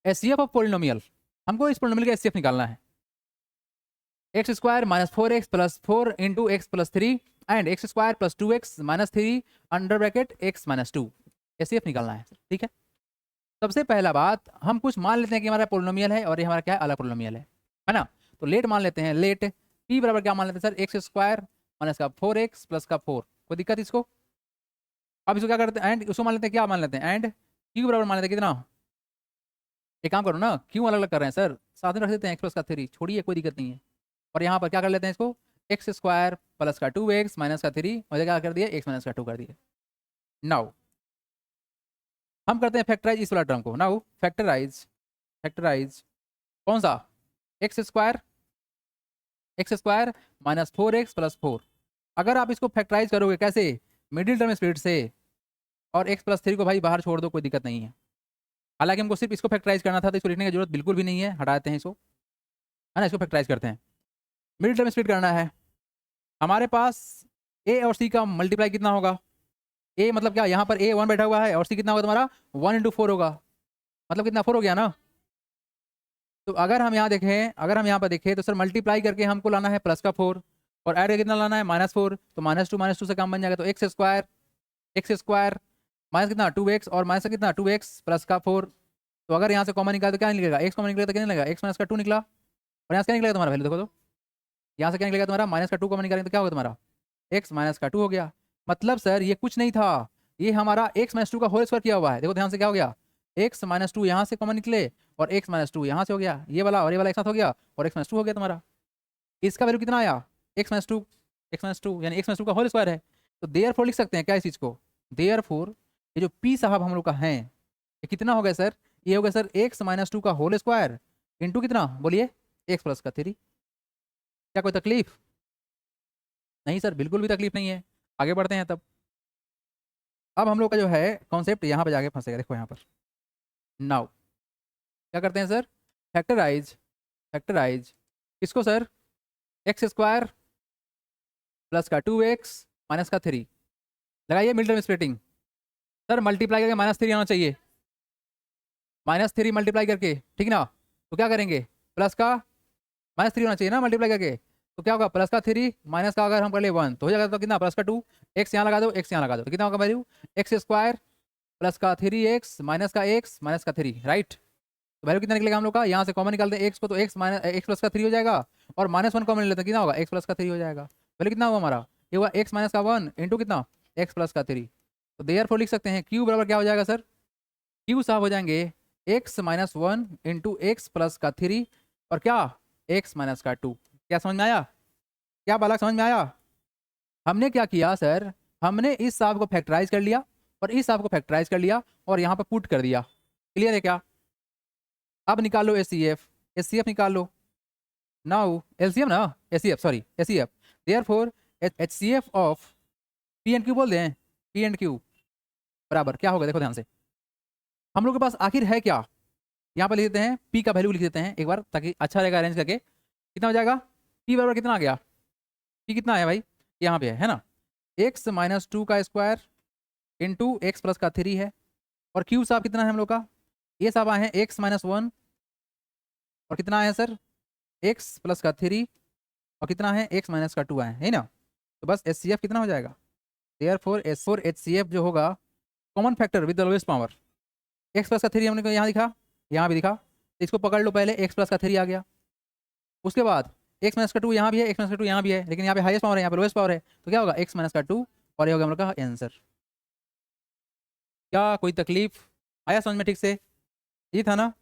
HCF of polynomial, हमको इस polynomial का एचसीएफ निकालना है। X square minus 4x plus 4 into x plus 3 and x square plus 2x minus 3 under bracket x minus 2, HCF निकालना है। ठीक है, सबसे पहला बात हम कुछ मान लेते हैं कि हमारा पोलिनोमियल है और ये हमारा क्या है, अलग पोलिनोमियल है ना। तो लेट मान लेते हैं, लेट p बराबर क्या मान लेते हैं सर, एक्स स्क्वायर माइनस का 4x प्लस का 4, कोई दिक्कत इसको। अब इसको क्या करते हैं, एंड उसको मान लेते हैं, क्या मान लेते हैं, एंड q बराबर मान लेते हैं कितना, एक काम करो ना, क्यों अलग अलग कर रहे हैं सर, साथ में रख देते हैं x प्लस का 3, छोड़िए कोई दिक्कत नहीं है। और यहाँ पर क्या कर लेते हैं इसको, एक्स स्क्वायर प्लस का 2x माइनस का 3 और क्या कर दिया, x माइनस का 2 कर दिया। नाउ हम करते हैं फैक्टराइज इस वाला टर्म को। नाउ फैक्टराइज, फैक्टराइज कौन सा, x square minus 4x plus 4। अगर आप इसको फैक्टराइज करोगे कैसे, मिडिल टर्म स्प्लिट से, और x प्लस 3 को भाई बाहर छोड़ दो, कोई दिक्कत नहीं है। हालांकि हमको सिर्फ इसको फैक्टराइज करना था, तो इसको लिखने की जरूरत बिल्कुल भी नहीं है, हटा देते हैं इसको, है ना। इसको फैक्टराइज करते हैं, मिडिल टर्म स्प्लिट करना है। हमारे पास a और c का मल्टीप्लाई कितना होगा, a मतलब क्या, यहाँ पर a 1 बैठा हुआ है और c कितना होगा तुम्हारा 1 इंटू 4 होगा, मतलब कितना 4 हो गया ना। तो अगर हम यहाँ देखें, अगर हम यहाँ पर देखें तो सर मल्टीप्लाई करके हमको लाना है प्लस का 4 और ऐड कितना लाना है -4, तो -2 से काम बन जाएगा, तो एक्स स्क्वायर माइनस कितना 2x और माइनस कितना 2x प्लस का 4। तो अगर यहाँ से कॉमन निकाला तो क्या निकलेगा, x कॉमन निकलेगा तो क्या निकलेगा, x माइनस का 2 निकला, और यहाँ से क्या निकलेगा तुम्हारा वैल्यू देखो तो, यहाँ से क्या निकलेगा तुम्हारा माइनस का 2 कॉमन निकालेंगे तो क्या होगा तुम्हारा x माइनस का 2 हो गया। मतलब सर ये कुछ नहीं था, ये हमारा x माइनस 2 का होल स्क्वायर किया हुआ है। देखो ध्यान से क्या हो गया, x माइनस 2 यहाँ से कॉमन निकले और x माइनस 2 यहाँ से हो गया, ये वाला और ये वाला एक साथ हो गया और x माइनस 2 हो गया तुम्हारा। इसका वैल्यू कितना आया, x माइनस 2 यानी x माइनस 2 का होल स्क्वायर है। तो देयरफॉर लिख सकते हैं क्या इस चीज़ को, देयरफॉर ये जो p साहब हम लोग का है, ये कितना हो गया सर, ये हो गया सर x माइनस 2 का होल स्क्वायर इंटू कितना बोलिए, x प्लस का 3। क्या कोई तकलीफ नहीं सर, बिल्कुल भी तकलीफ नहीं है। आगे बढ़ते हैं तब। अब हम लोग का जो है कॉन्सेप्ट यहाँ पे जाके फंसेगा, देखो यहाँ पर। नाउ क्या करते हैं सर, फैक्टराइज, फैक्टराइज इसको सर, एक्स स्क्वायर प्लस का 2x माइनस का 3 लगाइए, mid term splitting. Sir multiply करके -3 आना चाहिए, -3 मल्टीप्लाई करके, ठीक ना। तो क्या करेंगे, प्लस का -3 होना चाहिए ना मल्टीप्लाई करके, तो क्या होगा प्लस का 3 माइनस का अगर हम कर ले 1 तो हो जाएगा, तो कितना प्लस का 2, एक्स यहाँ लगा दो, एक्स यहाँ लगा दो, तो कितना होगा वैल्यू, एक्स स्क्वायर प्लस का 3x माइनस का x माइनस का 3, राइट। तो वैल्यू कितना निकलेगा हम लोग का, यहाँ से कॉमन निकालते हैं x को, तो x माइनस x प्लस का 3 हो जाएगा और -1 कॉमन लेते हैं, कितना होगा x प्लस का 3 हो जाएगा। वैल्यू कितना हुआ हमारा, ये हुआ x माइनस का 1 इंटू कितना x प्लस का 3। तो देयरफॉर लिख सकते हैं q बराबर क्या हो जाएगा सर, q साहब हो जाएंगे x minus 1 into x plus का 3 और क्या x माइनस का 2। क्या समझ में आया, क्या बालक समझ में आया। हमने क्या किया सर, हमने इस साहब को फैक्टराइज कर लिया और इस साहब को फैक्टराइज कर लिया और यहाँ पर पुट कर दिया, क्लियर है क्या। अब निकालो एचसीएफ, एचसीएफ निकाल लो। नाउ एलसीएम ना, HCF sorry HCF, therefore HCF of P and Q बोल दें, पी एंड क्यू बराबर क्या होगा, देखो ध्यान से। हम लोग के पास आखिर है क्या, यहाँ पर लिख देते हैं पी का वैल्यू लिख देते हैं एक बार, ताकि अच्छा रहेगा अरेंज करके। कितना हो जाएगा, पी बराबर कितना आ गया, पी कितना है भाई, यहाँ पे है ना, एक्स माइनस 2 का स्क्वायर इंटू एक्स प्लस का 3 है, और क्यू साहब कितना है हम लोग का, ये साहब आए हैं एक्स माइनस 1 और कितना है सर एक्स प्लस का 3 और कितना है एक्स माइनस का 2 आए है ना। तो बस एच सी एफ कितना हो जाएगा, देयरफॉर एच सी एफ जो होगा common factor with the lowest power, x plus का 3 हमने को यहाँ दिखा, यहाँ भी दिखा, तो इसको पकड़ लो पहले, एक्स प्लस का 3 आ गया। उसके बाद एक्स माइनस का 2 यहाँ भी है, एक्स माइनस का 2 यहाँ भी है, लेकिन यहाँ पे हाईएस्ट पावर है, यहाँ पे लोएस्ट पावर है, तो क्या होगा एक्स माइनस का 2 और ये होगा हम लोग का आंसर। क्या कोई तकलीफ आया समझ में ठीक से, ये था ना।